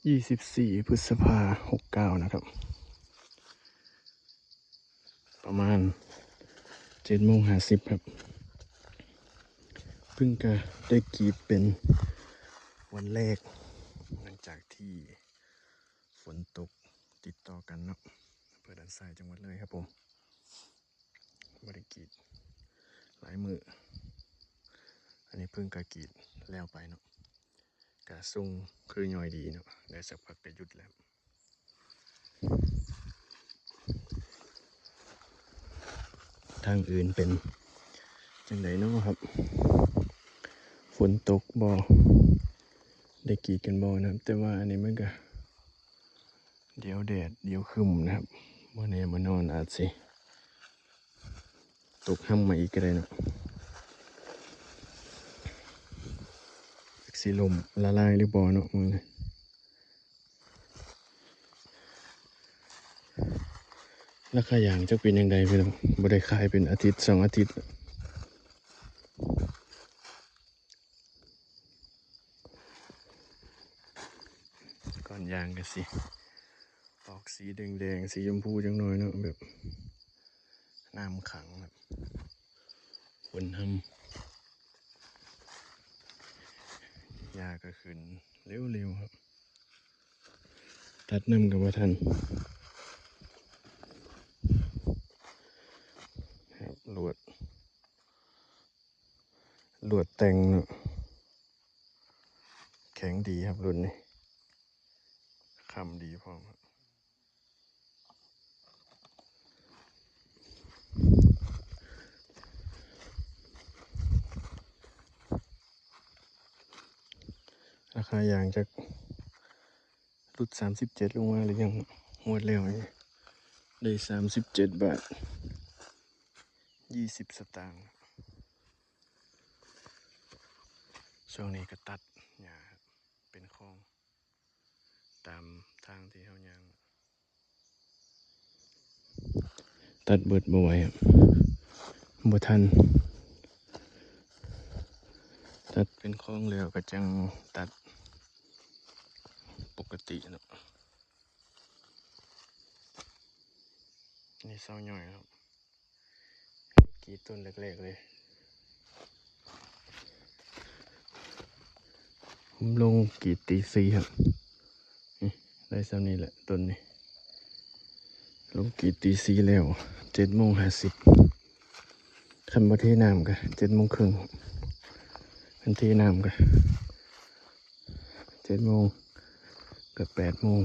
24 พฤษภา69นะครับประมาณ7:50ครับเพิ่งก็ได้กรีดเป็นวันแรกหลังจากที่ฝนตกติดต่อกันเนาะอำเภอด่านซ้ายจังหวัดเลยครับผมบ่ได้กรีดหลายมืออันนี้เพิ่งก็กรีดแล้วไปเนาะกะทรงคือย่อยดีเนาะได้สักพักก็หยุดแล้วทางอื่นเป็นจังไดเนาะครับฝนตกบ่ได้กรีดกันบ่นะครับแต่ว่าอันนี้มันก็เดี๋ยวแดดเดี๋ยวครึ้มนะครับบ่แน่บ่นอนอาจสิตกห้ำมาอีกก็ได้เนาะสิลมละลายหรือบ่เนาะมื้อนี้ราคาอย่างจะเป็นยังไงพี่น้องบ่ได้ขายเป็นอาทิตย์2 อาทิตย์ก่อนยางก็สิออกสีแดงๆสีชมพูจังหน่อยเนาะแบบน้ำขังแบบฝนห้ำยาก็ขึ้นเร็วๆครับตัดน้ำกับว่าทันครับลวดแต่งเนาะแข็งดีครับรุ่นนี้คำดีพร้อมครับราคายางจะรุด37ลงมาหรือยังหมดแล้วนี่ได้37 บาท 20 สตางค์ช่วงนี้ก็ตัดหญ้าครับเป็นคลองตามทางที่เขายางตัดเบิดบ่ไหวครับบ่ทันตัดเป็นคลองแล้วก็จังตัดปกติเนาะนี่เศร้าย่อยครับกี่ต้นเล็กๆเลยผมลงกี่ตีสี่ครับได้ซ้ำนี้แหละต้นนี้ลงกี่ตีสี่แล้ว7:50คันบ่เทน้ำก็7:30คันเทน้ำก็7 โมงกับ8 โมง